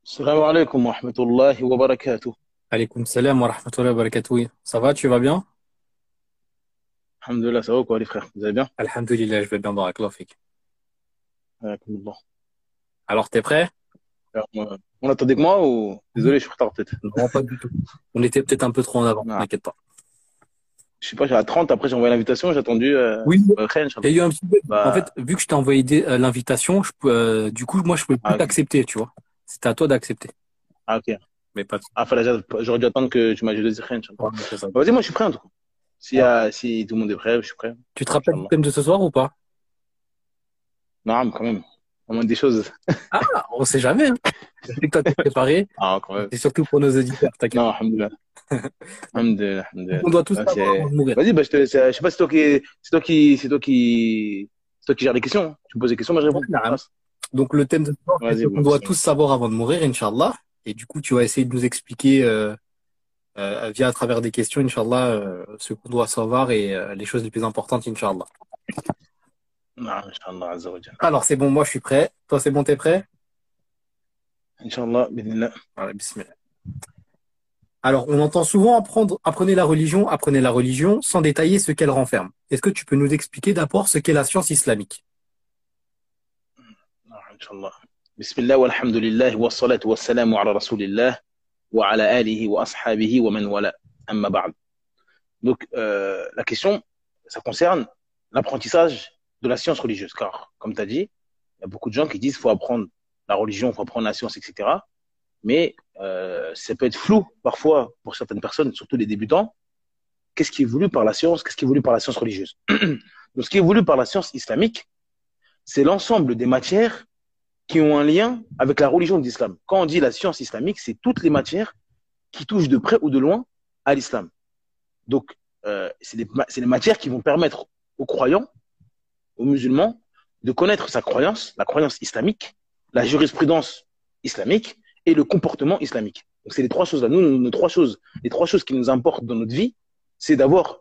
Salam alaikum wa rahmatullahi wa barakatuh. Alaykoum salam wa rahmatullahi wa barakatuh. Oui. Ça va, tu vas bien? Alhamdulillah, ça va quoi les frères? Vous allez bien? Alhamdulillah, je vais bien, barakallahu fik. Alhamdulillah. Alors, t'es prêt? Alors, on attendait que moi ou... Oui. Désolé, je suis en retard peut-être. Non, pas du tout. On était peut-être un peu trop en avant, Non, t'inquiète pas. je sais pas, j'ai à 30, après j'ai envoyé l'invitation, j'ai attendu Oui, Khair, il Inch'Allah. y a eu un petit bug. En Bah, fait, vu que je t'ai envoyé l'invitation, du coup, moi, je pouvais plus ah, ok. t'accepter, tu vois. C'était à toi d'accepter. Ah, ok. Mais pas de Ah, j'aurais dû attendre que tu m'as dit Khair, Inch'Allah. ouais, c'est ça. Bah, vas-y, moi je suis prêt en tout cas. Si tout le monde est prêt, je suis prêt. Tu te rappelles du Inch'Allah. thème de ce soir ou pas? Non, mais quand même. Au moins des choses. Ah, on sait jamais, hein. Je sais que toi, t'es préparé. Ah, quand même. C'est surtout pour nos auditeurs, t'inquiète Non, pas. alhamdulillah. Alhamdulillah, alhamdulillah. On doit tous Ah, savoir avant de mourir. Vas-y, bah, je sais pas, c'est toi qui gère les questions. Tu me poses des questions, moi je Ouais, réponds. naam. Passe. Donc, le thème de ce soir, c'est ce Vas-y, qu'on bon, doit tous savoir avant de mourir, Inch'Allah. Et du coup, tu vas essayer de nous expliquer via à travers des questions, Inch'Allah, ce qu'on doit savoir et les choses les plus importantes, Inch'Allah. non, Inch'Allah, Azza wa Jal. Alors, c'est bon, moi, je suis prêt. Toi, c'est bon, t'es prêt? Inch'Allah, bidnillah. Voilà, bismillah. Alors, on entend souvent apprenez la religion, sans détailler ce qu'elle renferme. Est-ce que tu peux nous expliquer d'abord ce qu'est la science islamique? Non, Inch'Allah. Bismillah, walhamdulillah, wa salatu wa salamu ala rasulillah, wa ala alihi wa ashabihi wa man wala. Amma ba'd. Donc, la question, ça concerne l'apprentissage de la science religieuse. Car, comme tu as dit, il y a beaucoup de gens qui disent qu'il faut apprendre la religion, il faut apprendre la science, etc. Mais ça peut être flou parfois pour certaines personnes, surtout les débutants. Qu'est-ce qui est voulu par la science? Qu'est-ce qui est voulu par la science religieuse? Donc, ce qui est voulu par la science islamique, c'est l'ensemble des matières qui ont un lien avec la religion de l'islam. Quand on dit la science islamique, c'est toutes les matières qui touchent de près ou de loin à l'islam. Donc, c'est les matières qui vont permettre aux croyants, aux musulmans, de connaître sa croyance, la croyance islamique, la jurisprudence islamique et le comportement islamique. Donc, c'est les trois choses-là. Nous, les trois choses qui nous importent dans notre vie, c'est d'avoir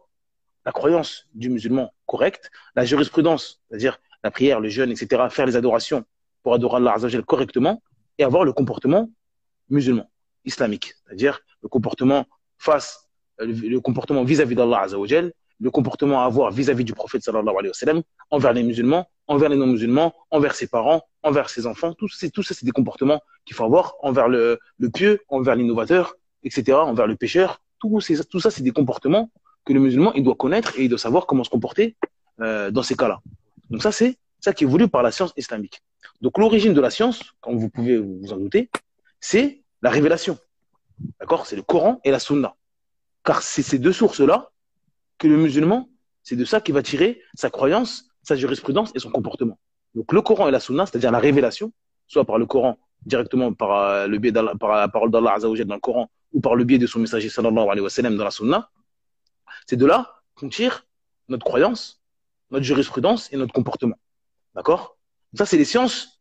la croyance du musulman correcte, la jurisprudence, c'est-à-dire la prière, le jeûne, etc., faire les adorations pour adorer Allah Azzawajal correctement, et avoir le comportement musulman, islamique, c'est-à-dire le comportement le comportement vis-à-vis d'Allah Azzawajal, le comportement à avoir vis-à-vis du prophète sallallahu alayhi wa sallam, envers les musulmans, envers les non-musulmans, envers ses parents, envers ses enfants. Tout ça, c'est des comportements qu'il faut avoir envers le pieux, envers l'innovateur, etc., envers le pécheur. Tout ça, c'est des comportements que le musulman, il doit connaître et il doit savoir comment se comporter dans ces cas-là. Donc ça, c'est ça qui est voulu par la science islamique. Donc l'origine de la science, comme vous pouvez vous en douter, c'est la révélation. D'accord? C'est le Coran et la Sunna. Car c'est ces deux sources-là que le musulman, c'est de ça qu'il va tirer sa croyance, sa jurisprudence et son comportement. Donc le Coran et la Sunna, c'est-à-dire la révélation, soit par le Coran directement par le biais par la parole d'Allah Azzawajal dans le Coran ou par le biais de son messager sallallahu alayhi wa sallam dans la Sunna, c'est de là qu'on tire notre croyance, notre jurisprudence et notre comportement. D'accord? Ça, c'est les sciences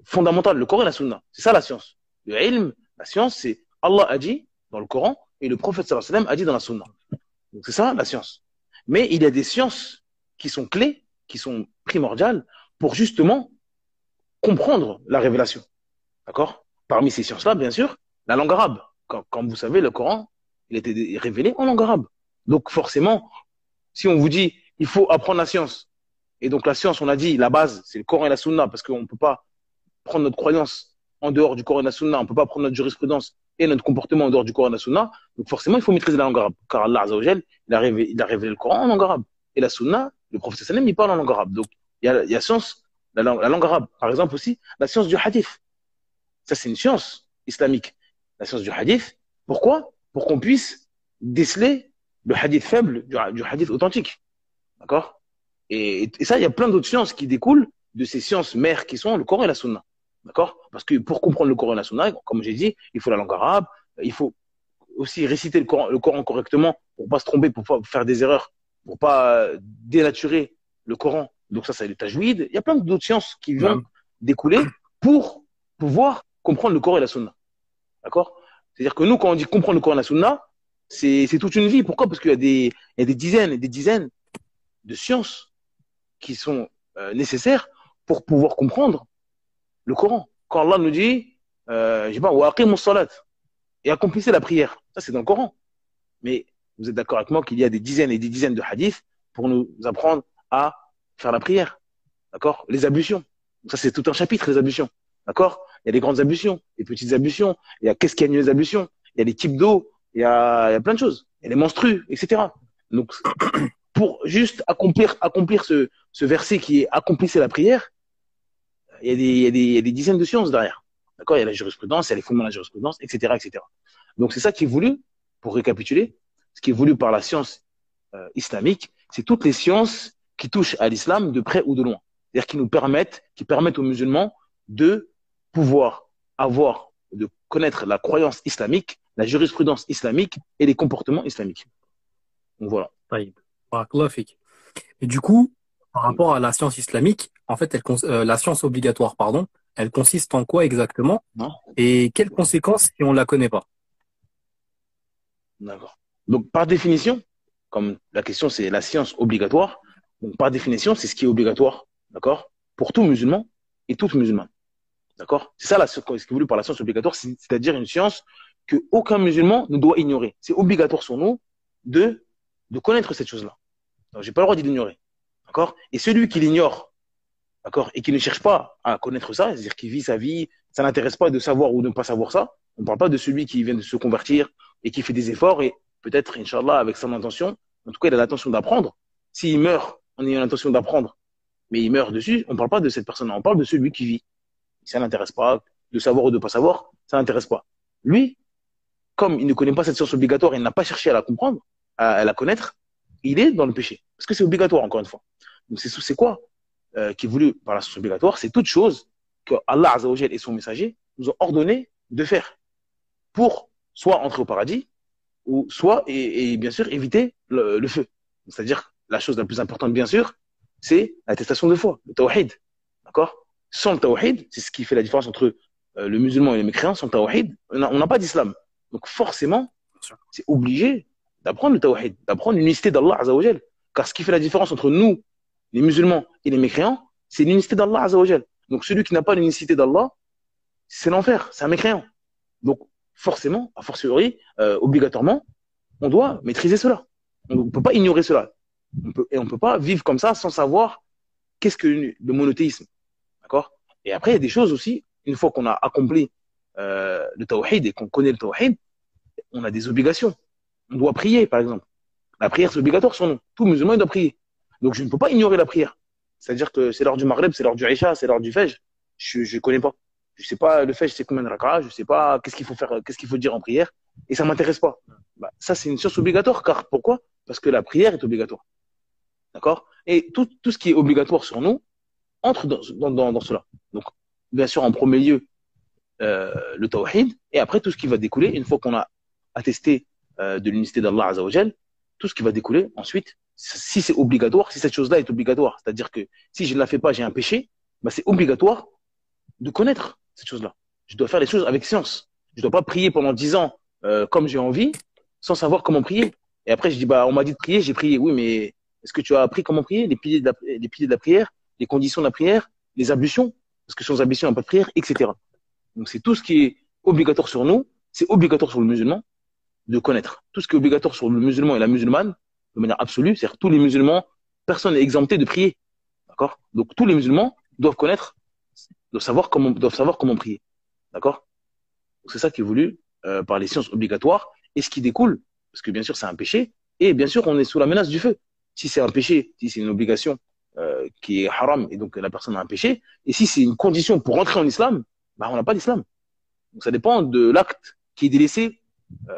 fondamentales, le Coran et la Sunna. C'est ça la science. Le ilm, la science, c'est Allah a dit dans le Coran et le prophète sallallahu alayhi wa sallam a dit dans la Sunna. Donc c'est ça la science. Mais il y a des sciences qui sont clés, qui sont primordiales pour justement comprendre la révélation. D'accord? Parmi ces sciences-là, bien sûr, la langue arabe. Comme vous savez, le Coran, il a été révélé en langue arabe. Donc forcément, si on vous dit il faut apprendre la science, et donc la science, on a dit, la base, c'est le Coran et la Sunna, parce qu'on ne peut pas prendre notre croyance en dehors du Coran et de la Sunna, on ne peut pas prendre notre jurisprudence et notre comportement en dehors du Coran et de la Sunna. Donc forcément, il faut maîtriser la langue arabe. Car Allah Azzawajal, il a révélé le Coran en langue arabe. Et la Sunna, le prophète sallam, il parle en langue arabe. Donc il y a science, la langue arabe. Par exemple aussi, la science du hadith. Ça, c'est une science islamique. La science du hadith. Pourquoi? Pour qu'on puisse déceler le hadith faible du hadith authentique. D'accord? Et ça, il y a plein d'autres sciences qui découlent de ces sciences mères qui sont le Coran et la Sunna. D'accord? Parce que pour comprendre le Coran et la Sunna, comme j'ai dit, il faut la langue arabe, il faut aussi réciter le Coran correctement pour pas se tromper, pour pas faire des erreurs, pour pas dénaturer le Coran. Donc ça, c'est le tajwid. Il y a plein d'autres sciences qui vont Non. découler pour pouvoir comprendre le Coran et la Sunna. D'accord? C'est-à-dire que nous, quand on dit comprendre le Coran et la Sunna, c'est toute une vie. Pourquoi? Parce il y a des dizaines et des dizaines de sciences qui sont nécessaires pour pouvoir comprendre le Coran. Quand Allah nous dit je sais pas, wa aqimus salat, et accomplissez la prière. Ça, c'est dans le Coran. Mais vous êtes d'accord avec moi qu'il y a des dizaines et des dizaines de hadiths pour nous apprendre à faire la prière. D'accord? Les ablutions. Ça, c'est tout un chapitre, les ablutions. D'accord? Il y a les grandes ablutions, les petites ablutions. Il y a qu'est-ce qu'il y a les ablutions? Il y a les types d'eau. Il y a plein de choses. Il y a les menstrues, etc. Donc, pour juste accomplir ce verset qui est accomplissez la prière, il y a des dizaines de sciences derrière. D'accord? Il y a la jurisprudence, il y a les fondements de la jurisprudence, etc., etc. Donc, c'est ça qui est voulu, pour récapituler, ce qui est voulu par la science islamique, c'est toutes les sciences qui touchent à l'islam de près ou de loin. C'est-à-dire qui permettent aux musulmans de pouvoir de connaître la croyance islamique, la jurisprudence islamique et les comportements islamiques. Donc voilà. Taïb. Barakallahu fik. Et du coup, par rapport à la science islamique, en fait, la science obligatoire, pardon, elle consiste en quoi exactement Non. et quelles conséquences si on la connaît pas? D'accord. Donc, par définition, comme la question c'est la science obligatoire, donc par définition, c'est ce qui est obligatoire, d'accord, pour tout musulman et toute musulmane. D'accord? C'est ça ce qui est voulu par la science obligatoire, c'est-à-dire une science que aucun musulman ne doit ignorer. C'est obligatoire sur nous de, de connaître cette chose-là. Donc, j'ai pas le droit d'ignorer. D'accord? Et celui qui l'ignore, d'accord, et qui ne cherche pas à connaître ça, c'est-à-dire qui vit sa vie, ça n'intéresse pas de savoir ou de ne pas savoir ça. On ne parle pas de celui qui vient de se convertir et qui fait des efforts et peut-être, Inch'Allah, avec son intention, en tout cas, il a l'intention d'apprendre. S'il meurt en ayant l'intention d'apprendre, mais il meurt dessus, on ne parle pas de cette personne-là, on parle de celui qui vit. Ça n'intéresse pas, de savoir ou de ne pas savoir, ça n'intéresse pas. Lui, comme il ne connaît pas cette science obligatoire, il n'a pas cherché à la comprendre, à la connaître, il est dans le péché. Parce que c'est obligatoire, encore une fois. Donc c'est quoi qui est voulu par la science obligatoire? C'est toute chose que Allah Azzawajal et son messager nous ont ordonné de faire pour soit entrer au paradis, ou soit, et bien sûr, éviter le feu. C'est-à-dire, la chose la plus importante, bien sûr, c'est l'attestation de foi, le tawhid. D'accord? Sans le tawhid, c'est ce qui fait la différence entre le musulman et les mécréants. Sans le tawhid, on n'a pas d'islam. Donc, forcément, c'est obligé d'apprendre le tawhid, d'apprendre l'unicité d'Allah Azzawajal. Car ce qui fait la différence entre nous, les musulmans et les mécréants, c'est l'unicité d'Allah Azzawajal. Donc, celui qui n'a pas l'unicité d'Allah, c'est l'enfer, c'est un mécréant. Donc, forcément, a fortiori, obligatoirement, on doit maîtriser cela. On ne peut pas ignorer cela. Et on ne peut pas vivre comme ça sans savoir qu'est-ce que le monothéisme. D'accord? Et après, il y a des choses aussi, une fois qu'on a accompli le tawhid et qu'on connaît le tawhid, on a des obligations. On doit prier, par exemple. La prière, c'est obligatoire sur nous. Tout musulman, il doit prier. Donc, je ne peux pas ignorer la prière. C'est-à-dire que c'est l'heure du Maghreb, c'est l'heure du Isha, c'est l'heure du Fajr. Je ne connais pas. Je sais pas, le Fajr, c'est combien de rak'ah, je sais pas qu'est-ce qu'il faut faire, qu'est-ce qu'il faut dire en prière, et ça m'intéresse pas. Bah, ça, c'est une science obligatoire, car pourquoi? Parce que la prière est obligatoire. D'accord? Et tout ce qui est obligatoire sur nous entre dans cela. Donc, bien sûr, en premier lieu, le tawhid, et après, tout ce qui va découler, une fois qu'on a attesté de l'unicité d'Allah Azzawajal, tout ce qui va découler ensuite, si c'est obligatoire, si cette chose-là est obligatoire, c'est-à-dire que si je ne la fais pas, j'ai un péché, bah, c'est obligatoire de connaître cette chose-là. Je dois faire les choses avec science. Je ne dois pas prier pendant 10 ans comme j'ai envie, sans savoir comment prier. Et après, je dis, bah, on m'a dit de prier, j'ai prié. Oui, mais est-ce que tu as appris comment prier, les piliers de la prière, les conditions de la prière, les ablutions? Parce que sans ablution, il n'y a pas de prière, etc. Donc, c'est tout ce qui est obligatoire sur nous, c'est obligatoire sur le musulman de connaître. Tout ce qui est obligatoire sur le musulman et la musulmane, de manière absolue, c'est-à-dire tous les musulmans, personne n'est exempté de prier. D'accord? Donc, tous les musulmans doivent connaître, doivent savoir comment prier. D'accord? C'est ça qui est voulu par les sciences obligatoires et ce qui découle, parce que bien sûr c'est un péché, et bien sûr on est sous la menace du feu. Si c'est un péché, si c'est une obligation qui est haram, et donc la personne a un péché, et si c'est une condition pour entrer en islam, bah, on n'a pas d'islam. Donc ça dépend de l'acte qui est délaissé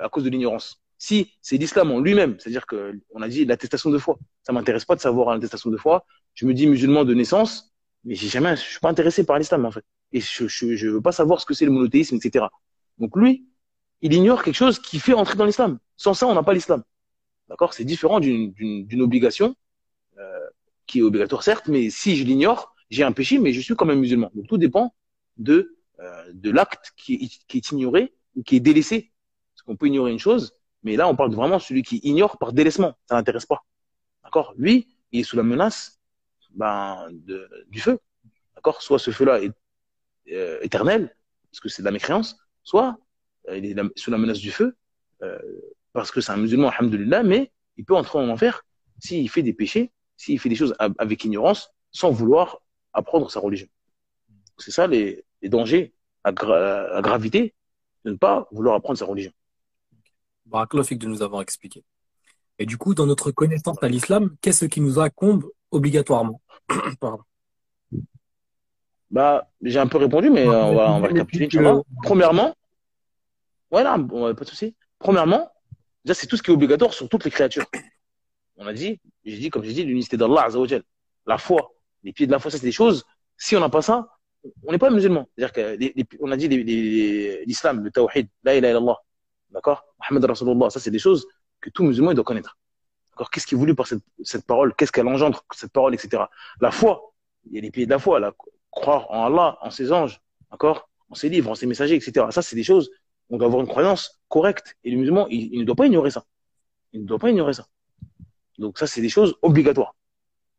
à cause de l'ignorance. Si c'est l'islam en lui-même, c'est-à-dire qu'on a dit l'attestation de foi, ça m'intéresse pas de savoir l'attestation de foi, je me dis musulman de naissance, mais je suis pas intéressé par l'islam en fait. Et je veux pas savoir ce que c'est le monothéisme, etc. Donc lui, il ignore quelque chose qui fait entrer dans l'islam. Sans ça, on n'a pas l'islam. D'accord? C'est différent d'une obligation qui est obligatoire, certes, mais si je l'ignore, j'ai un péché, mais je suis quand même musulman. Donc tout dépend de l'acte qui est ignoré ou qui est délaissé. Parce qu'on peut ignorer une chose, mais là, on parle vraiment de celui qui ignore par délaissement. Ça n'intéresse pas. D'accord? Lui, il est sous la menace du feu. D'accord? Soit ce feu-là est éternel, parce que c'est de la mécréance, soit il est sous la menace du feu, euh, parce que c'est un musulman, alhamdoulilah, mais il peut entrer en enfer s'il fait des péchés, s'il fait des choses avec ignorance, sans vouloir apprendre sa religion. C'est ça les dangers à gravité de ne pas vouloir apprendre sa religion. Barakallahu fik de nous avoir expliqué. Et du coup, dans notre connaissance à l'islam, qu'est-ce qui nous incombe obligatoirement? Pardon. Bah, j'ai un peu répondu, mais on va Mais récapituler, plus que... Inch'Allah. Premièrement, voilà, pas de souci. Premièrement, déjà, c'est tout ce qui est obligatoire sur toutes les créatures. On a dit, comme j'ai dit, l'unicité d'Allah, Azzawajal. La foi, les pieds de la foi, ça, c'est des choses. Si on n'a pas ça, on n'est pas musulman. C'est-à-dire que, on a dit l'islam, le tawhid, la ilaha illallah. D'accord? Muhammad Rasulullah, ça, c'est des choses que tout musulman il doit connaître. D'accord? Qu'est-ce qui est voulu par cette parole? Qu'est-ce qu'elle engendre, cette parole, etc. La foi, il y a les pieds de la foi, là. Croire en Allah, en ses anges, d'accord? En ses livres, en ses messagers, etc. Ça, c'est des choses, on doit avoir une croyance correcte. Et le musulman, il ne doit pas ignorer ça. Il ne doit pas ignorer ça. Donc ça, c'est des choses obligatoires.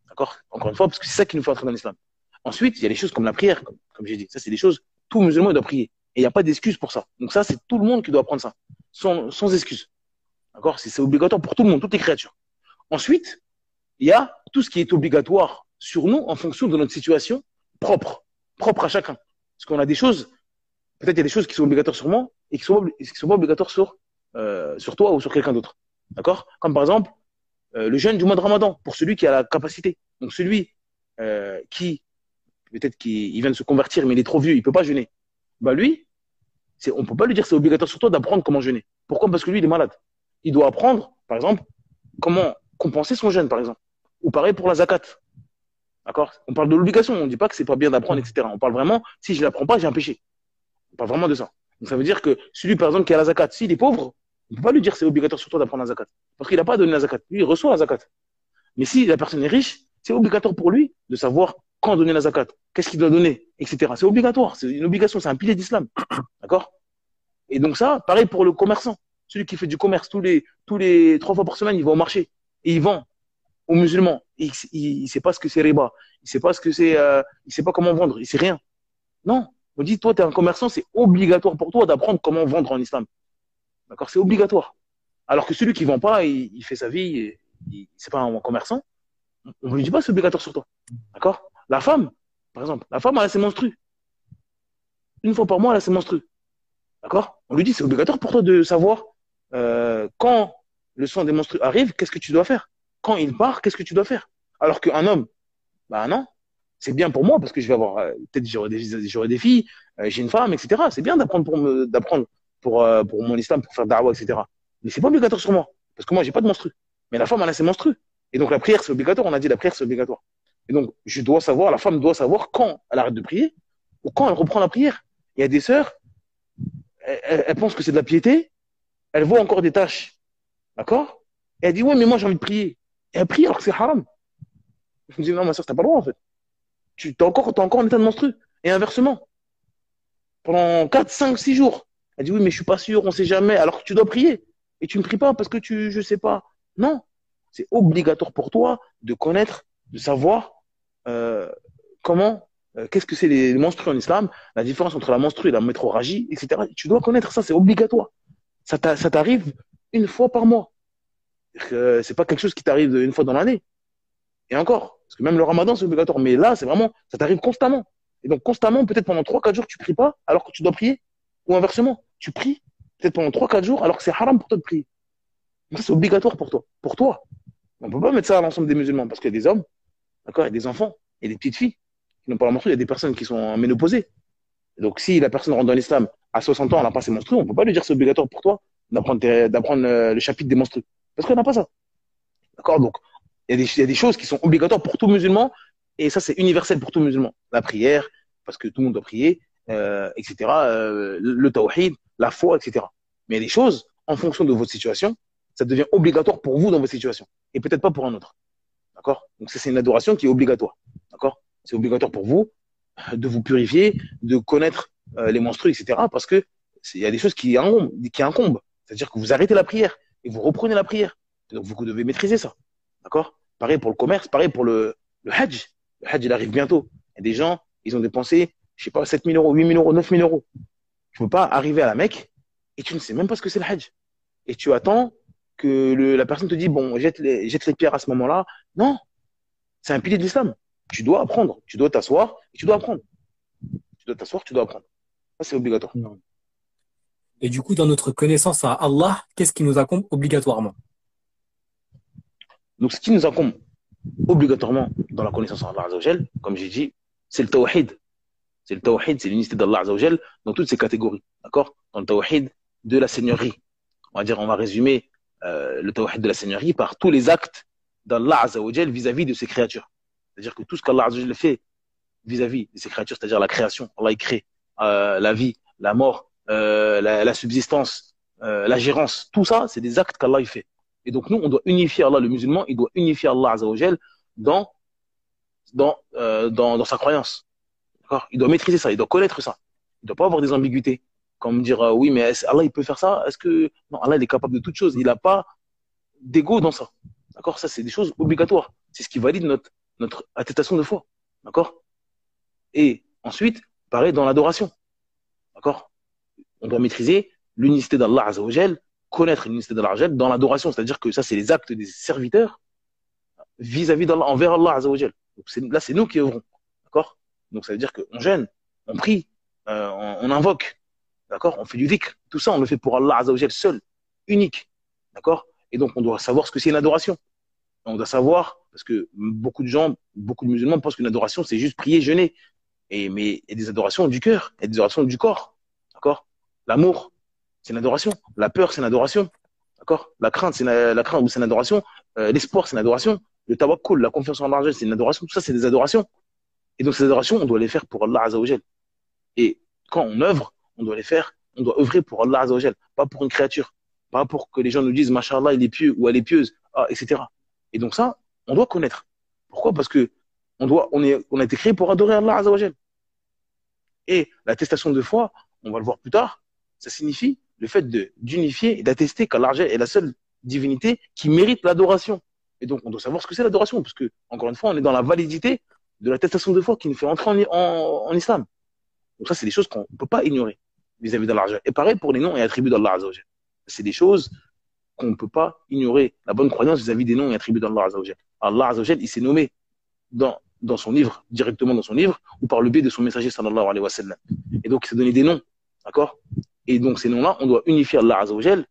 D'accord? Encore une fois, parce que c'est ça qui nous fait entrer dans l'islam. Ensuite, il y a des choses comme la prière, comme j'ai dit. Ça, c'est des choses, tout musulman il doit prier. Et il n'y a pas d'excuse pour ça. Donc ça, c'est tout le monde qui doit apprendre ça, sans excuse. D'accord? C'est obligatoire pour tout le monde, toutes les créatures. Ensuite, il y a tout ce qui est obligatoire sur nous en fonction de notre situation propre à chacun. Parce qu'on a des choses, peut-être il y a des choses qui sont obligatoires sur moi et qui sont pas obligatoires sur toi ou sur quelqu'un d'autre. D'accord? Comme par exemple, le jeûne du mois de Ramadan, pour celui qui a la capacité. Donc celui qui, peut-être qu'il vient de se convertir, mais il est trop vieux, il ne peut pas jeûner. Bah lui, on ne peut pas lui dire c'est obligatoire sur toi d'apprendre comment jeûner. Pourquoi? Parce que lui, il est malade. Il doit apprendre, par exemple, comment compenser son jeûne, par exemple. Ou pareil pour la zakat. D'accord? On parle de l'obligation, on ne dit pas que c'est pas bien d'apprendre, etc. On parle vraiment, si je ne l'apprends pas, j'ai un péché. On parle vraiment de ça. Donc ça veut dire que celui, par exemple, qui a la zakat, s'il est pauvre, on ne peut pas lui dire c'est obligatoire sur toi d'apprendre la zakat. Parce qu'il n'a pas donné la zakat. Lui, il reçoit la zakat. Mais si la personne est riche, c'est obligatoire pour lui de savoir quand donner la zakat, qu'est-ce qu'il doit donner, etc. C'est obligatoire, c'est une obligation, c'est un pilier d'islam. D'accord? Et donc ça, pareil pour le commerçant. Celui qui fait du commerce tous les 3 fois par semaine, il va au marché et il vend aux musulmans. Il sait pas ce que c'est riba. Il sait pas ce que c'est, il sait pas comment vendre. Il sait rien. Non. On dit, toi, tu es un commerçant, c'est obligatoire pour toi d'apprendre comment vendre en islam. D'accord? C'est obligatoire. Alors que celui qui vend pas, il fait sa vie, c'est pas un commerçant. On ne lui dit pas c'est obligatoire sur toi. D'accord? La femme, par exemple, la femme, elle a ses menstrues. Une fois par mois, elle a ses menstrues. D'accord? On lui dit c'est obligatoire pour toi de savoir quand le sang des menstrues arrive, qu'est-ce que tu dois faire? Quand il part, qu'est-ce que tu dois faire? Alors qu'un homme, bah non, c'est bien pour moi parce que je vais avoir, peut-être j'aurai des filles, j'ai une femme, etc. C'est bien d'apprendre pour mon islam, pour faire da'wah, etc. Mais c'est pas obligatoire sur moi parce que moi, j'ai pas de menstrues. Mais la femme, elle a ses menstrues. Et donc la prière, c'est obligatoire. On a dit la prière, c'est obligatoire. Et donc, la femme doit savoir quand elle arrête de prier ou quand elle reprend la prière. Il y a des sœurs, elles pensent que c'est de la piété, elles voient encore des tâches. D'accord? Et elle dit, ouais, mais moi, j'ai envie de prier. Et elle prie alors que c'est haram. Je me dis, non, ma sœur, t'as pas le droit, en fait. T'es encore en état de menstru. Et inversement, pendant 4, 5, 6 jours. Elle dit, oui, mais je suis pas sûr, on sait jamais. Alors que tu dois prier. Et tu ne pries pas parce que je sais pas. Non. C'est obligatoire pour toi de connaître, de savoir qu'est-ce que c'est les menstrues en islam, la différence entre la menstrue et la métrorragie, etc. Tu dois connaître ça, c'est obligatoire. Ça t'arrive une fois par mois. C'est pas quelque chose qui t'arrive une fois dans l'année. Et encore, parce que même le ramadan, c'est obligatoire. Mais là, c'est vraiment, ça t'arrive constamment. Et donc, constamment, peut-être pendant 3, 4 jours, tu pries pas, alors que tu dois prier. Ou inversement, tu pries, peut-être pendant 3, 4 jours, alors que c'est haram pour toi de prier. Donc, ça, c'est obligatoire pour toi. Pour toi. On peut pas mettre ça à l'ensemble des musulmans, parce qu'il y a des hommes, d'accord, il y a des enfants, il y a des petites filles qui n'ont pas la menstrue, il y a des personnes qui sont ménopausées. Et donc, si la personne rentre dans l'islam à 60 ans, elle n'a pas ses menstrues, on ne peut pas lui dire que c'est obligatoire pour toi d'apprendre le chapitre des menstrues. Parce qu'elle n'a pas ça. D'accord? Donc, il y a des choses qui sont obligatoires pour tout musulman, et ça, c'est universel pour tout musulman. La prière, parce que tout le monde doit prier, etc. Le tawhid, la foi, etc. Mais il y a des choses, en fonction de votre situation, ça devient obligatoire pour vous dans votre situation, et peut-être pas pour un autre. D'accord? Donc, ça, c'est une adoration qui est obligatoire. D'accord? C'est obligatoire pour vous de vous purifier, de connaître les menstrues, etc. Parce que il y a des choses qui incombent. C'est-à-dire que vous arrêtez la prière et vous reprenez la prière. Donc, vous devez maîtriser ça. D'accord? Pareil pour le commerce, pareil pour le hajj. Le hajj, il arrive bientôt. Il y a des gens, ils ont dépensé, je sais pas, 7 000 euros, 8 000 euros, 9 000 euros. Tu ne peux pas arriver à la Mecque et tu ne sais même pas ce que c'est le Hajj. Et tu attends que la personne te dise, bon, jette les pierres à ce moment-là. Non, c'est un pilier de l'islam. Tu dois apprendre. Tu dois t'asseoir et tu dois apprendre. Tu dois t'asseoir, tu dois apprendre. Ça, c'est obligatoire. Non. Et du coup, dans notre connaissance à Allah, qu'est-ce qui nous incombe obligatoirement? Donc, ce qui nous incombe obligatoirement dans la connaissance d'Allah Azzawajal, comme j'ai dit, c'est le tawhid. C'est le tawhid, c'est l'unité d'Allah Azzawajal dans toutes ses catégories. D'accord? Dans le tawhid de la seigneurie. On va résumer le tawhid de la seigneurie par tous les actes d'Allah Azzawajal vis-à-vis de ses créatures. C'est-à-dire que tout ce qu'Allah Azzawajal fait vis-à-vis de ses créatures, c'est-à-dire la création, Allah il crée la vie, la mort, la subsistance, la gérance, tout ça, c'est des actes qu'Allah il fait. Et donc nous, on doit unifier Allah, le musulman, il doit unifier Allah Azzawajal dans, dans sa croyance. D'accord? Il doit maîtriser ça, il doit connaître ça. Il ne doit pas avoir des ambiguïtés. Comme dire, oui, mais Allah, il peut faire ça. Est-ce que. Non, Allah, il est capable de toutes choses. Il n'a pas d'ego dans ça. D'accord? Ça, c'est des choses obligatoires. C'est ce qui valide notre attestation de foi. D'accord? Et ensuite, pareil dans l'adoration. D'accord? On doit maîtriser l'unicité d'Allah Azzawajal, connaître l'unicité d'Allah Azzawajal dans l'adoration. C'est-à-dire que ça, c'est les actes des serviteurs vis-à-vis d'Allah, envers Allah Azzawajal. Donc là, c'est nous qui œuvrons. D'accord? Donc ça veut dire qu'on gêne, on prie, on invoque. D'accord? On fait du dhikr. Tout ça, on le fait pour Allah Azzawajal seul, unique. D'accord? Et donc, on doit savoir ce que c'est une adoration. On doit savoir, parce que beaucoup de gens, beaucoup de musulmans pensent qu'une adoration, c'est juste prier, jeûner. Mais il y a des adorations du cœur, il y a des adorations du corps. D'accord? L'amour, c'est une adoration. La peur, c'est une adoration. D'accord? La crainte, c'est une adoration. L'espoir, c'est une adoration. Le tawakkul, la confiance en Allah, c'est une adoration. Tout ça, c'est des adorations. Et donc, ces adorations, on doit les faire pour Allah Azzawajal. Et quand on œuvre, on doit les faire, on doit œuvrer pour Allah Azzawajal, pas pour une créature, pas pour que les gens nous disent, Masha'Allah, il est pieux ou elle est pieuse, etc. Et donc ça, on doit connaître. Pourquoi? Parce que on a été créé pour adorer Allah Azzawajal. Et l'attestation de foi, on va le voir plus tard, ça signifie le fait d'unifier et d'attester qu'Allah est la seule divinité qui mérite l'adoration. Et donc, on doit savoir ce que c'est l'adoration, parce que, encore une fois, on est dans la validité de l'attestation de foi qui nous fait entrer en islam. Donc ça, c'est des choses qu'on ne peut pas ignorer vis-à-vis d'Allah. Et pareil pour les noms et attributs d'Allah Azzawajal. C'est des choses qu'on ne peut pas ignorer. La bonne croyance vis-à-vis des noms et attributs d'Allah Azzawajal. Allah Azzawajal, il s'est nommé dans son livre, directement dans son livre, ou par le biais de son messager sallallahu alayhi wa sallam. Et donc, il s'est donné des noms. D'accord? Et donc, ces noms-là, on doit unifier Allah Azzawajal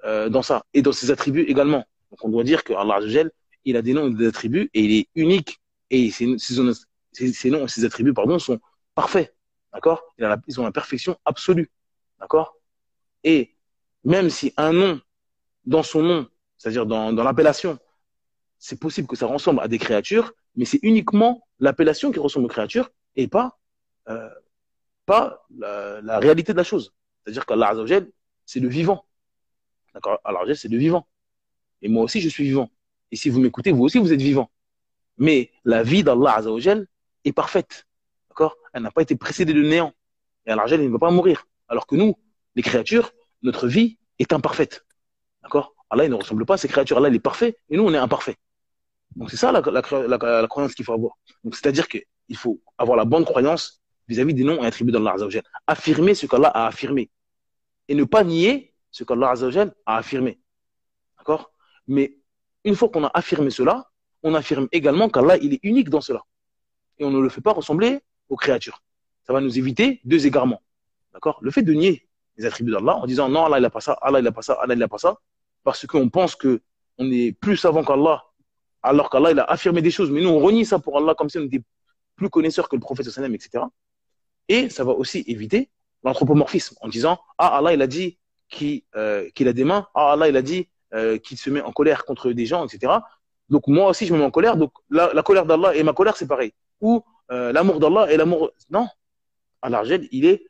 dans ça. Et dans ses attributs également. Donc, on doit dire que Allah Azzawajal, il a des noms et des attributs et il est unique. Et ses noms et ses attributs, pardon, sont parfaits. D'accord? Ils ont la perfection absolue. D'accord? Et même si un nom, dans son nom, c'est-à-dire dans l'appellation, c'est possible que ça ressemble à des créatures, mais c'est uniquement l'appellation qui ressemble aux créatures et pas la réalité de la chose. C'est-à-dire qu'Allah Azzawajal, c'est le vivant. D'accord? Allah Azzawajal, c'est le vivant. Et moi aussi, je suis vivant. Et si vous m'écoutez, vous aussi, vous êtes vivant. Mais la vie d'Allah Azzawajal est parfaite. D'accord? Elle n'a pas été précédée de néant. Et Allah Azzawajal, il ne va pas mourir. Alors que nous, les créatures, notre vie est imparfaite. D'accord? Allah, il ne ressemble pas à ces créatures. Allah, il est parfait. Et nous, on est imparfait. Donc, c'est ça la croyance qu'il faut avoir. Donc, c'est-à-dire qu'il faut avoir la bonne croyance vis-à-vis des noms et attributs d'Allah Azzawajal. Affirmer ce qu'Allah a affirmé. Et ne pas nier ce qu'Allah Azzawajal a affirmé. D'accord? Mais une fois qu'on a affirmé cela, on affirme également qu'Allah, il est unique dans cela. Et on ne le fait pas ressembler aux créatures. Ça va nous éviter deux égarements. D'accord? Le fait de nier les attributs d'Allah en disant non, Allah, il n'a pas ça, Allah, il n'a pas ça, Allah, il n'a pas ça, parce qu'on pense qu'on est plus savant qu'Allah, alors qu'Allah, il a affirmé des choses, mais nous, on renie ça pour Allah comme si on était plus connaisseurs que le prophète, etc. Et ça va aussi éviter l'anthropomorphisme en disant ah, Allah, il a dit qu'il a des mains, ah, Allah, il a dit qu'il se met en colère contre des gens, etc. Donc, moi aussi, je me mets en colère. Donc, la colère d'Allah et ma colère, c'est pareil. Ou l'amour d'Allah et l'amour. Non. Allah, il est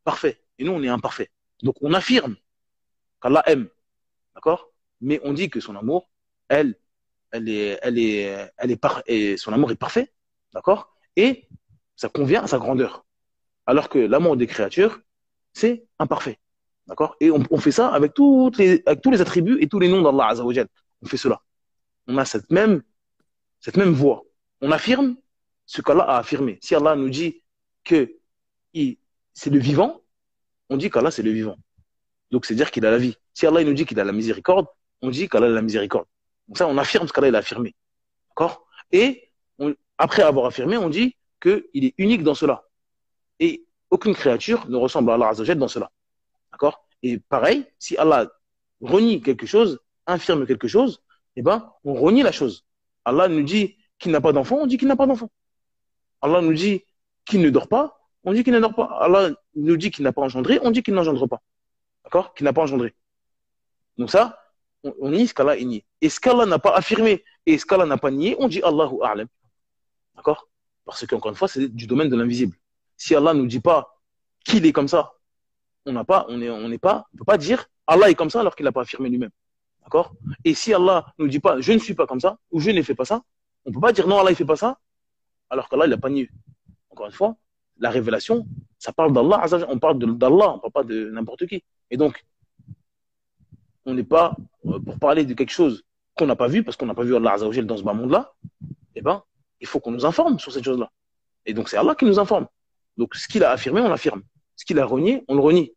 parfait. Et nous, on est imparfait. Donc, on affirme qu'Allah aime. D'accord? Mais on dit que son amour, et son amour est parfait. D'accord? Et ça convient à sa grandeur. Alors que l'amour des créatures, c'est imparfait. D'accord? Et on fait ça avec tous les attributs et tous les noms d'Allah Azzawajal. On fait cela. On a cette même voie. On affirme ce qu'Allah a affirmé. Si Allah nous dit que c'est le vivant, on dit qu'Allah, c'est le vivant. Donc, c'est dire qu'il a la vie. Si Allah il nous dit qu'il a la miséricorde, on dit qu'Allah a la miséricorde. Donc ça, on affirme ce qu'Allah il a affirmé. D'accord? Et après avoir affirmé, on dit qu'il est unique dans cela. Et aucune créature ne ressemble à Allah Azzawajal dans cela. D'accord? Et pareil, si Allah renie quelque chose, infirme quelque chose, eh ben, on renie la chose. Allah nous dit qu'il n'a pas d'enfant, on dit qu'il n'a pas d'enfant. Allah nous dit qu'il ne dort pas, on dit qu'il ne dort pas. Allah nous dit qu'il n'a pas engendré, on dit qu'il n'engendre pas. D'accord? Qu'il n'a pas engendré. Donc ça, on nie ce qu'Allah a nié. Et ce qu'Allah n'a pas affirmé et ce qu'Allah n'a pas nié, on dit Allahu A'lam. D'accord? Parce qu'encore une fois, c'est du domaine de l'invisible. Si Allah ne nous dit pas qu'il est comme ça, on ne peut pas dire Allah est comme ça alors qu'il n'a pas affirmé lui-même. D'accord? Et si Allah ne nous dit pas je ne suis pas comme ça ou je ne fais pas ça, on ne peut pas dire non, Allah ne fait pas ça alors qu'Allah n'a pas nié. Encore une fois, la révélation, ça parle d'Allah, on parle d'Allah, on ne parle pas de n'importe qui. Et donc, on n'est pas, pour parler de quelque chose qu'on n'a pas vu, parce qu'on n'a pas vu Allah Azzawajal dans ce bas monde-là, eh ben, il faut qu'on nous informe sur cette chose-là. Et donc, c'est Allah qui nous informe. Donc, ce qu'il a affirmé, on l'affirme. Ce qu'il a renié, on le renie.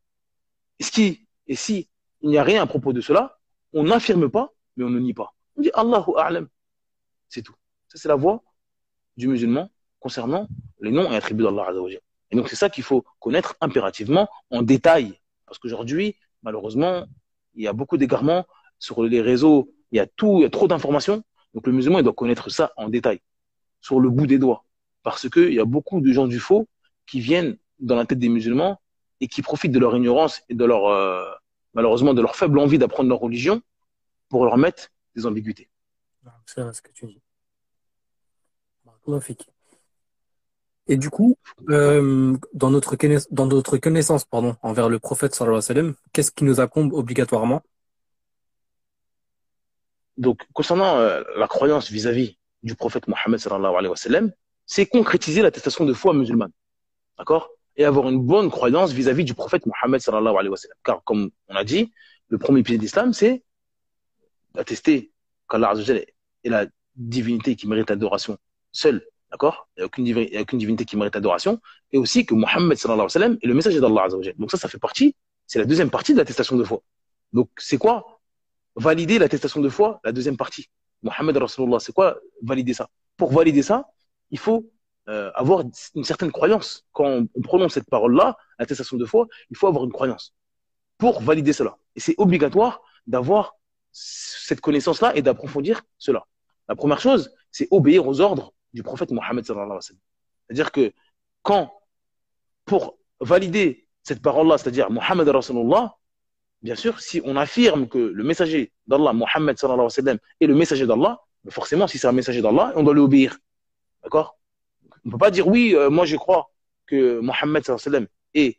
Et si il n'y a rien à propos de cela, on n'affirme pas, mais on ne nie pas. On dit Allahu A'lam. C'est tout. Ça, c'est la voie du musulman concernant les noms et attributs d'Allah Azzawajal. Et donc, c'est ça qu'il faut connaître impérativement en détail. Parce qu'aujourd'hui, malheureusement, il y a beaucoup d'égarements sur les réseaux, il y a trop d'informations. Donc, le musulman, il doit connaître ça en détail, sur le bout des doigts. Parce qu'il y a beaucoup de gens du faux qui viennent dans la tête des musulmans et qui profitent de leur ignorance et de leur, malheureusement, de leur faible envie d'apprendre leur religion pour leur mettre des ambiguïtés. C'est ce que tu dis. Et du coup, dans notre connaissance, envers le prophète sallallahu alayhi wa sallam, qu'est-ce qui nous incombe obligatoirement? Donc, concernant la croyance vis-à-vis du prophète Mohammed sallallahu alayhi wa sallam, c'est concrétiser l'attestation de foi musulmane. D'accord? Et avoir une bonne croyance vis-à-vis du prophète Mohammed sallallahu alayhi wa sallam. Car, comme on a dit, le premier pilier d'islam, c'est attester qu'Allah Azzawajal est la divinité qui mérite l'adoration seule. D'accord? Il n'y a aucune divinité qui mérite l'adoration. Et aussi que Mohammed sallallahu alayhi wa sallam est le messager d'Allah Azzawajal. Donc ça fait partie, c'est la deuxième partie de l'attestation de foi. Donc c'est quoi? Valider l'attestation de foi, la deuxième partie. Mohammed Rasulullah, c'est quoi valider ça? Pour valider ça, il faut avoir une certaine croyance. Quand on prononce cette parole-là, l'attestation de foi, il faut avoir une croyance pour valider cela. Et c'est obligatoire d'avoir cette connaissance-là et d'approfondir cela. La première chose, c'est obéir aux ordres du prophète Mohammed sallallahu alayhi wa sallam. C'est-à-dire que pour valider cette parole-là, c'est-à-dire Mohammed Rasulullah, bien sûr, si on affirme que le messager d'Allah, Mohammed sallallahu alayhi wa sallam, est le messager d'Allah, forcément, si c'est un messager d'Allah, on doit lui obéir. D'accord? On ne peut pas dire, oui, moi je crois que Mohammed sallallahu alayhi wa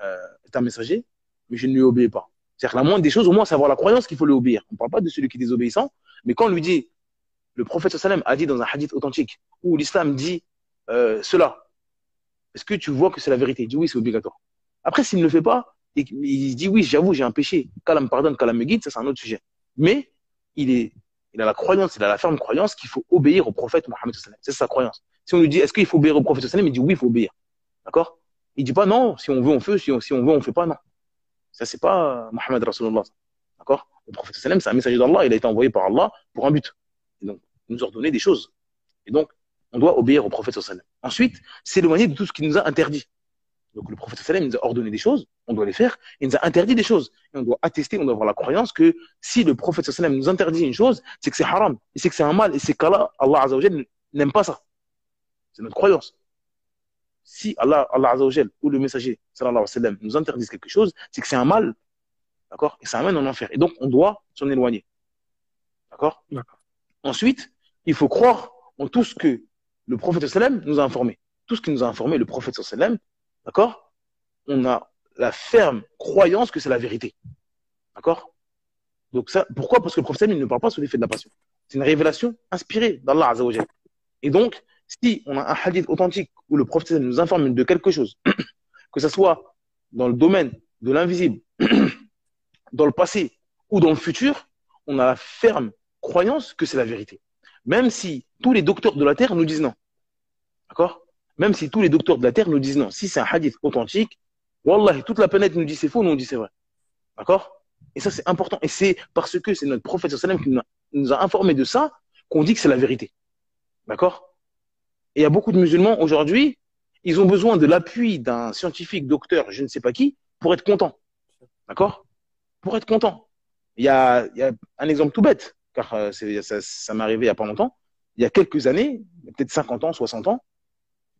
sallam est un messager, mais je ne lui obéis pas. C'est-à-dire que la moindre des choses, au moins, c'est avoir la croyance qu'il faut lui obéir. On ne parle pas de celui qui est désobéissant, mais quand on lui dit, le prophète sallallahu alayhi wa sallam a dit dans un hadith authentique, où l'islam dit cela, est-ce que tu vois que c'est la vérité? Il dit oui, c'est obligatoire. Après, s'il ne le fait pas, et il dit oui, j'avoue, j'ai un péché, qu'Allah me pardonne, qu'Allah me guide, ça c'est un autre sujet. Mais il a la croyance, il a la ferme croyance qu'il faut obéir au prophète Mohammed sallallahu alayhi wa sallam. C'est sa croyance. Si on lui dit est-ce qu'il faut obéir au prophète sallallahu alayhi wa sallam, il dit oui, il faut obéir. D'accord? Il dit pas non, si on veut on fait, si on veut on fait pas, non. Ça c'est pas Mohammed Rasulullah. D'accord? Le prophète sallallahu alayhi wa sallam, c'est un messager d'Allah, il a été envoyé par Allah pour un but. Et donc, il nous ordonner des choses. Et donc, on doit obéir au prophète sallallahu alayhi wa sallam. Ensuite, s'éloigner de tout ce qui nous a interdit. Donc le prophète sallallahu alayhi wa sallam nous a ordonné des choses, on doit les faire, et il nous a interdit des choses. Et on doit attester, on doit avoir la croyance que si le prophète sallallahu alayhi wa sallam nous interdit une chose, c'est que c'est haram, et c'est que c'est un mal, et c'est qu'Allah, Allah Azza wa Jal, n'aime pas ça. C'est notre croyance. Si Allah Azza wa Jal, ou le messager sallallahu alayhi wa sallam nous interdisent quelque chose, c'est que c'est un mal, d'accord? Et ça amène en enfer. Et donc on doit s'en éloigner. D'accord? Ensuite, il faut croire en tout ce que le prophète sallallahu alayhi wa sallam nous a informé. Tout ce qui nous a informé le prophète sallallahu alayhi wa sallam. D'accord? On a la ferme croyance que c'est la vérité. D'accord? Donc ça, pourquoi? Parce que le prophète il ne parle pas sous l'effet de la passion. C'est une révélation inspirée d'Allah Azza wa Jalla. Et donc, si on a un hadith authentique où le prophète nous informe de quelque chose, que ce soit dans le domaine de l'invisible, dans le passé ou dans le futur, on a la ferme croyance que c'est la vérité. Même si tous les docteurs de la terre nous disent non. D'accord? Même si tous les docteurs de la terre nous disent non, si c'est un hadith authentique, Wallah, toute la planète nous dit c'est faux, nous on dit c'est vrai. D'accord? Et ça, c'est important. Et c'est parce que c'est notre prophète sallallahu alayhi wa sallam qui nous a informé de ça qu'on dit que c'est la vérité. D'accord? Et il y a beaucoup de musulmans aujourd'hui, ils ont besoin de l'appui d'un scientifique, docteur, je ne sais pas qui, pour être content. D'accord? Pour être content. Il y a un exemple tout bête, car ça m'est arrivé il n'y a pas longtemps. Il y a quelques années, peut-être 50 ans, 60 ans,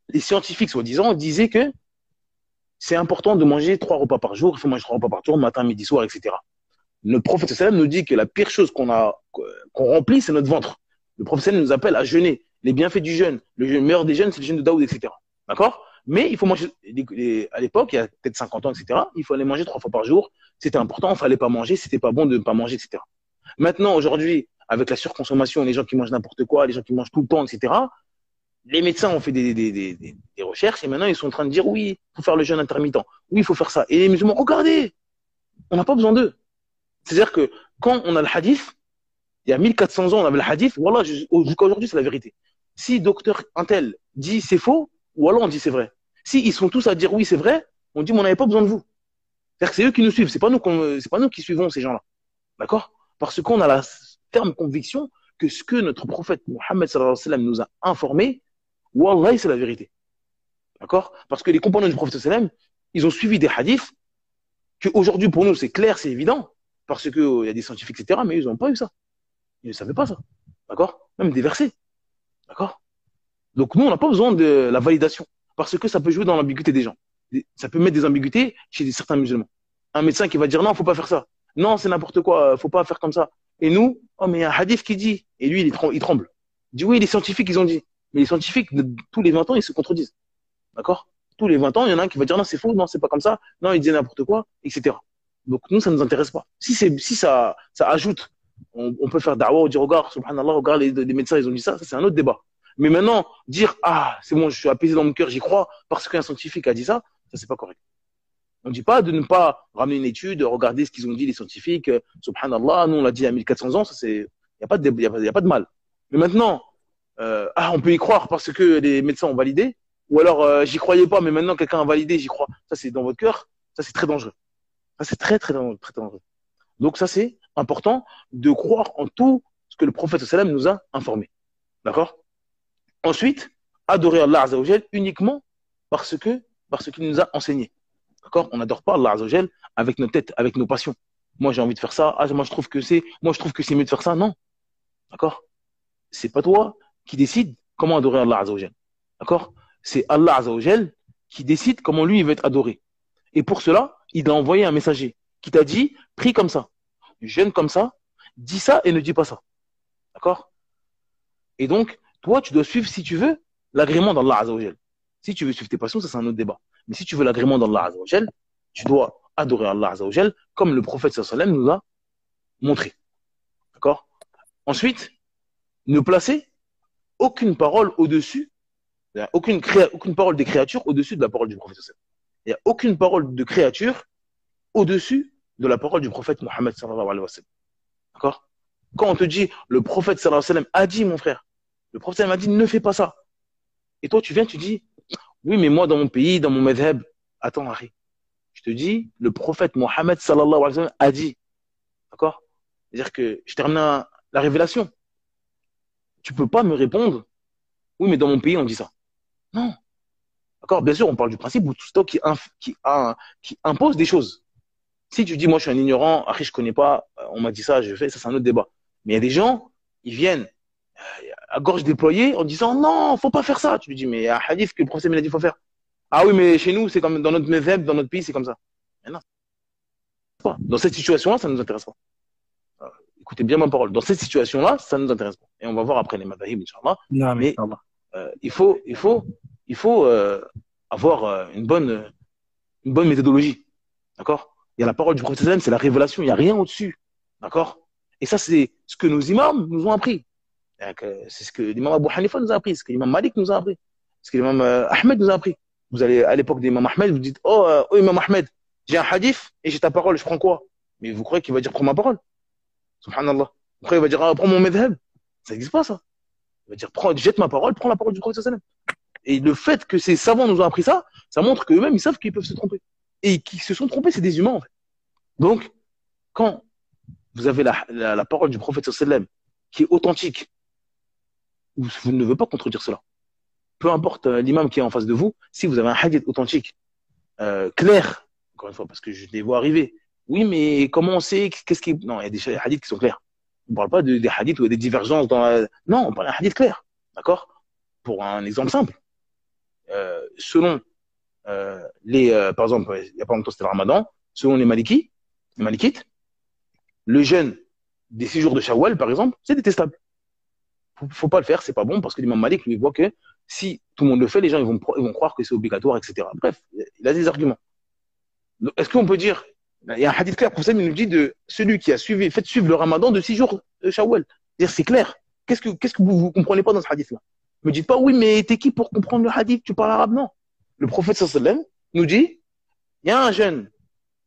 les scientifiques, soi-disant, disaient que c'est important de manger 3 repas par jour, il faut manger 3 repas par jour, matin, midi, soir, etc. Le prophète sallam nous dit que la pire chose qu'on remplit, c'est notre ventre. Le prophète sallam nous appelle à jeûner. Les bienfaits du jeûne, le meilleur des jeûnes, c'est le jeûne de Daoud, etc. D'accord? Mais il faut manger, à l'époque, il y a peut-être 50 ans, etc., il fallait manger 3 fois par jour. C'était important, il ne fallait pas manger, c'était pas bon de ne pas manger, etc. Maintenant, aujourd'hui, avec la surconsommation, les gens qui mangent n'importe quoi, les gens qui mangent tout le temps, etc., les médecins ont fait des recherches et maintenant ils sont en train de dire oui, il faut faire le jeûne intermittent. Oui, il faut faire ça. Et les musulmans, regardez, on n'a pas besoin d'eux. C'est-à-dire que quand on a le hadith, il y a 1400 ans, on avait le hadith, voilà, jusqu'à aujourd'hui, c'est la vérité. Si docteur Intel dit c'est faux, voilà, on dit c'est vrai. Si ils sont tous à dire oui, c'est vrai, on dit mais on n'avait pas besoin de vous. C'est-à-dire que c'est eux qui nous suivent, c'est pas nous qui suivons ces gens-là. D'accord? Parce qu'on a la ferme conviction que ce que notre prophète Mohammed sallallahu alayhi wa sallam nous a informé, wallah, c'est la vérité. D'accord? Parce que les compagnons du prophète sallallahu alayhi wa sallam, ils ont suivi des hadiths qu'aujourd'hui pour nous c'est clair, c'est évident, parce qu'il y a des scientifiques, etc., mais ils n'ont pas eu ça. Ils ne savaient pas ça. D'accord? Même des versets. D'accord? Donc nous, on n'a pas besoin de la validation, parce que ça peut jouer dans l'ambiguïté des gens. Ça peut mettre des ambiguïtés chez certains musulmans. Un médecin qui va dire non, il ne faut pas faire ça. Non, c'est n'importe quoi, il ne faut pas faire comme ça. Et nous, oh, mais il y a un hadith qui dit, et lui, il tremble. Il dit oui, les scientifiques, ils ont dit. Mais les scientifiques, tous les 20 ans, ils se contredisent. D'accord? Tous les 20 ans, il y en a un qui va dire non, c'est faux, non, c'est pas comme ça, non, il dit n'importe quoi, etc. Donc nous, ça ne nous intéresse pas. Si ça ajoute, on peut faire da'wah ou dire regarde, subhanallah, regarde, les médecins, ils ont dit ça c'est un autre débat. Mais maintenant, dire ah, c'est bon, je suis apaisé dans mon cœur, j'y crois, parce qu'un scientifique a dit ça, c'est pas correct. On ne dit pas de ne pas ramener une étude, regarder ce qu'ils ont dit les scientifiques, subhanallah, nous on l'a dit à 1400 ans, il n'y a, pas de, y a pas de mal. Mais maintenant, on peut y croire parce que les médecins ont validé, ou alors j'y croyais pas, mais maintenant quelqu'un a validé, j'y crois. Ça c'est dans votre cœur, ça c'est très dangereux. Ça c'est très très dangereux, très dangereux. Donc ça c'est important de croire en tout ce que le prophète sallam nous a informé. D'accord? Ensuite, adorer Allah Azzawajal uniquement parce qu'il nous a enseigné. D'accord? On n'adore pas Allah Azzawajal avec nos têtes, avec nos passions. Moi j'ai envie de faire ça, moi je trouve que c'est mieux de faire ça. Non. D'accord? C'est pas toi qui décide comment adorer Allah Azzawajal. D'accord? C'est Allah Azzawajal qui décide comment lui il veut être adoré. Et pour cela, il a envoyé un messager qui t'a dit prie comme ça, jeûne comme ça, dis ça et ne dis pas ça. D'accord? Et donc, toi, tu dois suivre, si tu veux, l'agrément d'Allah Azzawajal. Si tu veux suivre tes passions, ça c'est un autre débat. Mais si tu veux l'agrément d'Allah Azzawajal, tu dois adorer Allah Azzawajal comme le prophète sallallahu alayhi wa sallam nous a montré. D'accord? Ensuite, ne placer aucune parole au-dessus, aucune parole des créatures au-dessus de la parole du prophète sallallahu alayhi wa sallam. Il n'y a aucune parole de créature au-dessus de la parole du prophète Mohammed sallallahu alayhi wa sallam. D'accord? Quand on te dit le prophète sallallahu alayhi wa sallam a dit, mon frère, le prophète sallallahu alayhi wa sallam a dit ne fais pas ça. Et toi tu viens, tu dis oui, mais moi dans mon pays, dans mon madhab, attends, arrête. Je te dis le prophète Mohammed sallallahu alayhi wa sallam a dit. D'accord? C'est-à-dire que je termine la révélation. Tu peux pas me répondre oui, mais dans mon pays on dit ça. Non. D'accord? Bien sûr, on parle du principe où tout ce qui impose des choses. Si tu dis, moi, je suis un ignorant, après, je connais pas, on m'a dit ça, je fais, ça, c'est un autre débat. Mais il y a des gens, ils viennent à gorge déployée en disant, non, faut pas faire ça. Tu lui dis, mais il y a un hadith que le prophète m'a dit, faut faire. Ah oui, mais chez nous, c'est comme dans notre madhab, dans notre pays, c'est comme ça. Mais non, pas. Dans cette situation-là, ça ne nous intéresse pas. Écoutez bien ma parole. Dans cette situation-là, ça ne nous intéresse pas. Et on va voir après les madhahib, Inch'Allah. Non, mais Mais il faut avoir une bonne méthodologie. D'accord? Il y a la parole du prophète sallam, c'est la révélation, il n'y a rien au-dessus. D'accord? Et ça, c'est ce que nos imams nous ont appris. C'est ce que l'imam Abu Hanifa nous a appris, ce que l'imam Malik nous a appris, ce que l'imam Ahmed nous a appris. Vous allez à l'époque d'imam Ahmed, vous dites oh imam Ahmed, j'ai un hadith et j'ai ta parole, je prends quoi? Mais vous croyez qu'il va dire prends ma parole? Subhanallah. Vous croyez qu'il va dire prends mon madhab? Ça n'existe pas ça. Il va dire jette ma parole, prends la parole du prophète sallam. Et le fait que ces savants nous ont appris ça, ça montre qu'eux-mêmes ils savent qu'ils peuvent se tromper. et qui se sont trompés, c'est des humains, en fait. Donc, quand vous avez la parole du prophète sallam qui est authentique, vous ne devez pas contredire cela. Peu importe l'imam qui est en face de vous, si vous avez un hadith authentique, clair, encore une fois, parce que je les vois arriver. Oui, mais comment on sait qu'est-ce qui... Non, il y a des hadiths qui sont clairs. On ne parle pas des hadiths où il y a des divergences dans la... Non, on parle d'un hadith clair. D'accord? Pour un exemple simple. Selon par exemple, il n'y a pas longtemps, c'était le ramadan, selon les Malikites, le jeûne des 6 jours de Shawwal, par exemple, c'est détestable. Faut pas le faire, c'est pas bon, parce que l'imam Malik, lui, voit que si tout le monde le fait, les gens ils vont croire que c'est obligatoire, etc. Bref, il a des arguments. Est-ce qu'on peut dire, il y a un hadith clair, pour ça, il nous dit de celui qui a fait suivre le ramadan de 6 jours de Shawwal. C'est clair. Qu'est-ce que vous comprenez pas dans ce hadith-là? Me dites pas, oui, mais t'es qui pour comprendre le hadith? Tu parles arabe? Non. Le prophète sallam nous dit, il y a un jeûne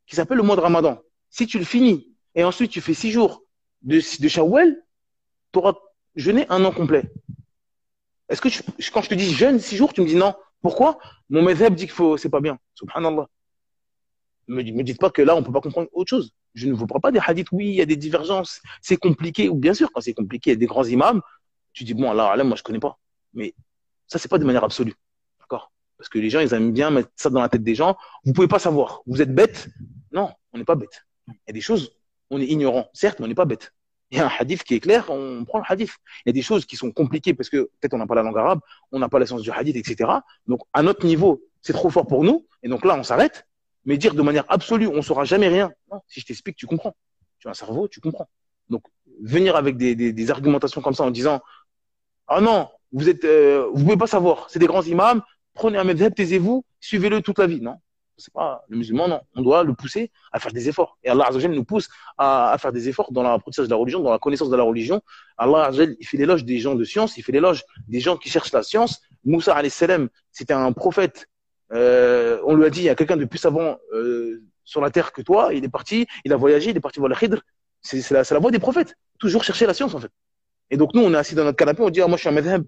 qui s'appelle le mois de ramadan. Si tu le finis, et ensuite tu fais 6 jours de Shawwal, tu auras jeûné un an complet. Est-ce que quand je te dis jeûne 6 jours, tu me dis non? Pourquoi? Mon madhab dit que c'est pas bien. Subhanallah. Me dites pas que là, on peut pas comprendre autre chose. Je ne vous parle pas des hadiths, oui, il y a des divergences, c'est compliqué. Ou bien sûr, quand c'est compliqué, il y a des grands imams, tu dis, bon, Allah, moi, je connais pas. Mais ça, c'est pas de manière absolue. D'accord? Parce que les gens, ils aiment bien mettre ça dans la tête des gens. Vous pouvez pas savoir. Vous êtes bête? Non, on n'est pas bête. Il y a des choses, on est ignorant. Certes, mais on n'est pas bête. Il y a un hadith qui est clair, on prend le hadith. Il y a des choses qui sont compliquées parce que peut-être on n'a pas la langue arabe, on n'a pas la science du hadith, etc. Donc, à notre niveau, c'est trop fort pour nous. Et donc là, on s'arrête. Mais dire de manière absolue, on ne saura jamais rien. Non, si je t'explique, tu comprends. Tu as un cerveau, tu comprends. Donc, venir avec des argumentations comme ça en disant, ah non, vous pouvez pas savoir. C'est des grands imams. Prenez un madhab, taisez-vous, suivez-le toute la vie. Non, c'est pas le musulman. Non, on doit le pousser à faire des efforts. Et Allah Azza wa Jalla nous pousse à faire des efforts dans l'apprentissage de la religion, dans la connaissance de la religion. Allah Azza wa Jalla, il fait l'éloge des gens de science, il fait l'éloge des gens qui cherchent la science. Moussa alayhi salam, c'était un prophète. On lui a dit, il y a quelqu'un de plus savant sur la terre que toi. Il est parti, il a voyagé, il est parti voir le Khidr. C'est la voie des prophètes. Toujours chercher la science en fait. Et donc nous, on est assis dans notre canapé, on dit, ah, moi je suis un madhab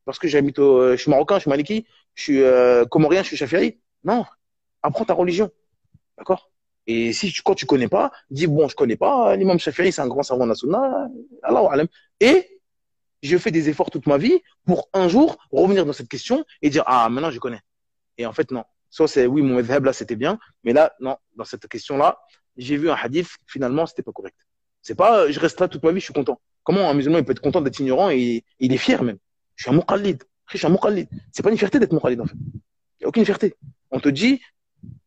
parce que je suis marocain, je suis maliki, je suis comorien, je suis shafi'i. Non, apprends ta religion, d'accord? Et si quand tu connais pas, dis bon, je connais pas, l'imam Shafi'i, c'est un grand savant national, Allahu alam. Et je fais des efforts toute ma vie pour un jour revenir dans cette question et dire ah maintenant je connais. Et en fait non, soit c'est oui mon madhab là c'était bien, mais là non, dans cette question là, j'ai vu un hadith, finalement c'était pas correct. C'est pas je reste là toute ma vie, je suis content. Comment un musulman il peut être content d'être ignorant et il est fier même. Je suis un muqallid. Je suis un muqallid. C'est pas une fierté d'être muqallid en fait. Il n'y a aucune fierté. On te dit,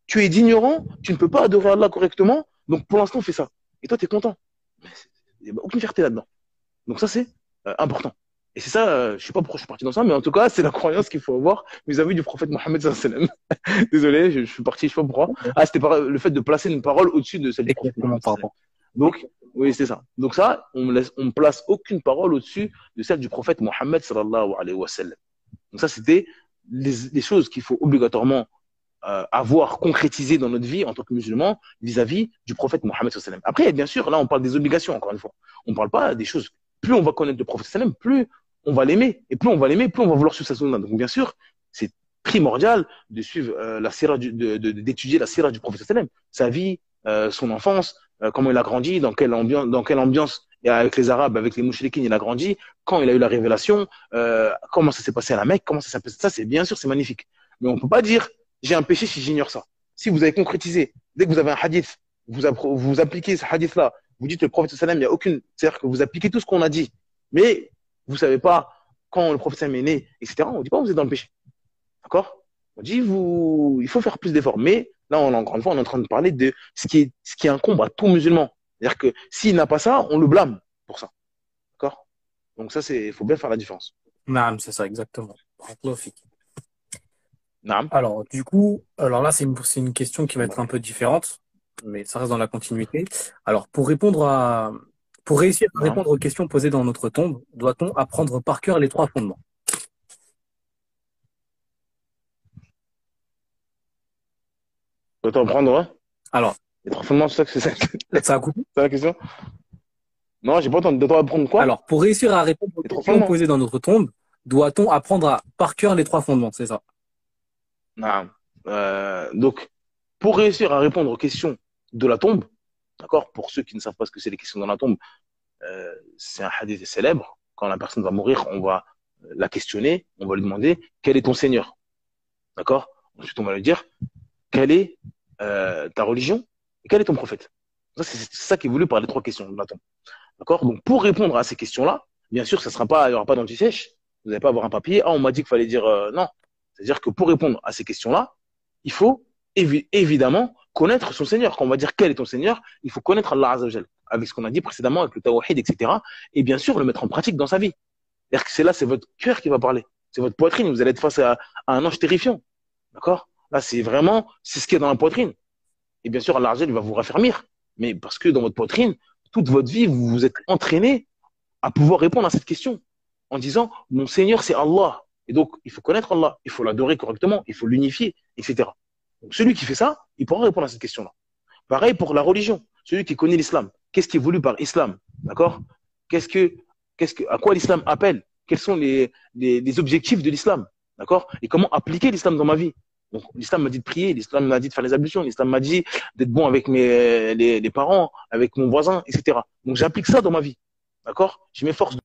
tu es ignorant, tu ne peux pas adorer Allah correctement, donc pour l'instant fais ça. Et toi tu es content. Il n'y a aucune fierté là-dedans. Donc ça c'est important. Et c'est ça, je sais pas pourquoi je suis parti dans ça, mais en tout cas c'est la croyance qu'il faut avoir vis-à-vis du prophète Mohammed sallallahu alayhi wa sallam. Désolé, je suis parti, je sais pas pourquoi. Ah c'était le fait de placer une parole au-dessus de celle du prophète Mohammed sallallahu alayhi wa sallam. Donc oui, c'est ça. Donc ça, on place aucune parole au-dessus de celle du prophète Mohammed sallallahu alayhi wa sallam. Donc ça, c'était les choses qu'il faut obligatoirement avoir concrétisées dans notre vie en tant que musulman vis-à-vis du prophète Mohammed sallallahu alayhi wa sallam. Après, bien sûr, là, on parle des obligations, encore une fois. On parle pas des choses. Plus on va connaître le prophète sallallahu alayhi wa sallam, plus on va l'aimer. Et plus on va l'aimer, plus on va vouloir suivre sa sunna. Donc bien sûr, c'est primordial de suivre la sira d'étudier la sira du prophète sallallahu alayhi wa sallam. Sa vie, son enfance, comment il a grandi, dans quelle ambiance et avec les Arabes, avec les mouchriquines, il a grandi, quand il a eu la révélation, comment ça s'est passé à la Mecque, comment ça s'est passé, ça c'est bien sûr, c'est magnifique. Mais on peut pas dire, j'ai un péché si j'ignore ça. Si vous avez concrétisé, dès que vous avez un hadith, vous appliquez ce hadith-là, vous dites le prophète sallam, il y a aucune, c'est-à-dire que vous appliquez tout ce qu'on a dit, mais vous savez pas quand le prophète sallam est né, etc. On dit pas vous êtes dans le péché. D'accord? On dit il faut faire plus d'efforts. Mais là, encore une fois, on est en train de parler de ce qui incombe à tout musulman. C'est-à-dire que s'il n'a pas ça, on le blâme pour ça. D'accord? Donc ça, il faut bien faire la différence. Naam, c'est ça, exactement. Naam. Alors, du coup, alors là, c'est une question qui va être un peu différente, mais ça reste dans la continuité. Alors, pour réussir à Naam. répondre aux questions posées dans notre tombe, doit-on apprendre par cœur les 3 fondements? Doit-on prendre, ouais? Alors, Les 3 fondements, c'est ça ça a coupé? c'est la question? Non, j'ai pas entendu. Doit-on apprendre quoi? Alors, pour réussir à répondre aux Les 3 questions fondements. posées dans notre tombe, doit-on apprendre par cœur les 3 fondements? C'est ça. Naam. Donc, pour réussir à répondre aux questions de la tombe, d'accord? Pour ceux qui ne savent pas ce que c'est les questions dans la tombe, c'est un hadith célèbre. Quand la personne va mourir, on va la questionner, on va lui demander quel est ton Seigneur, d'accord? Ensuite, on va lui dire quelle est ta religion et quel est ton prophète. Ça, c'est ça qui est voulu par les trois questions de la tombe, d'accord? Donc, pour répondre à ces questions-là, bien sûr, ça sera pas, il n'y aura pas d'anti-sèche. Vous n'allez pas avoir un papier. Ah, on m'a dit qu'il fallait dire non. C'est-à-dire que pour répondre à ces questions-là, il faut évidemment connaître son Seigneur. Quand on va dire quel est ton Seigneur, il faut connaître Allah Azzawajal, avec ce qu'on a dit précédemment, avec le tawhid, etc. Et bien sûr, le mettre en pratique dans sa vie. C'est-à-dire que c'est là, c'est votre cœur qui va parler. C'est votre poitrine. Vous allez être face à un ange terrifiant. D'accord? Là, c'est vraiment, c'est ce qui est dans la poitrine. Et bien sûr, Allah Azzawajal va vous raffermir. Mais parce que dans votre poitrine, toute votre vie, vous vous êtes entraîné à pouvoir répondre à cette question en disant mon Seigneur c'est Allah, et donc il faut connaître Allah, il faut l'adorer correctement, il faut l'unifier, etc. Donc celui qui fait ça, il pourra répondre à cette question-là. Pareil pour la religion, celui qui connaît l'islam, qu'est-ce qui est voulu par islam, d'accord? À quoi l'islam appelle, quels sont les objectifs de l'islam, d'accord? Et comment appliquer l'islam dans ma vie. Donc l'islam m'a dit de prier, l'islam m'a dit de faire les ablutions, l'islam m'a dit d'être bon avec les parents, avec mon voisin, etc. Donc j'applique ça dans ma vie. D'accord? Je m'efforce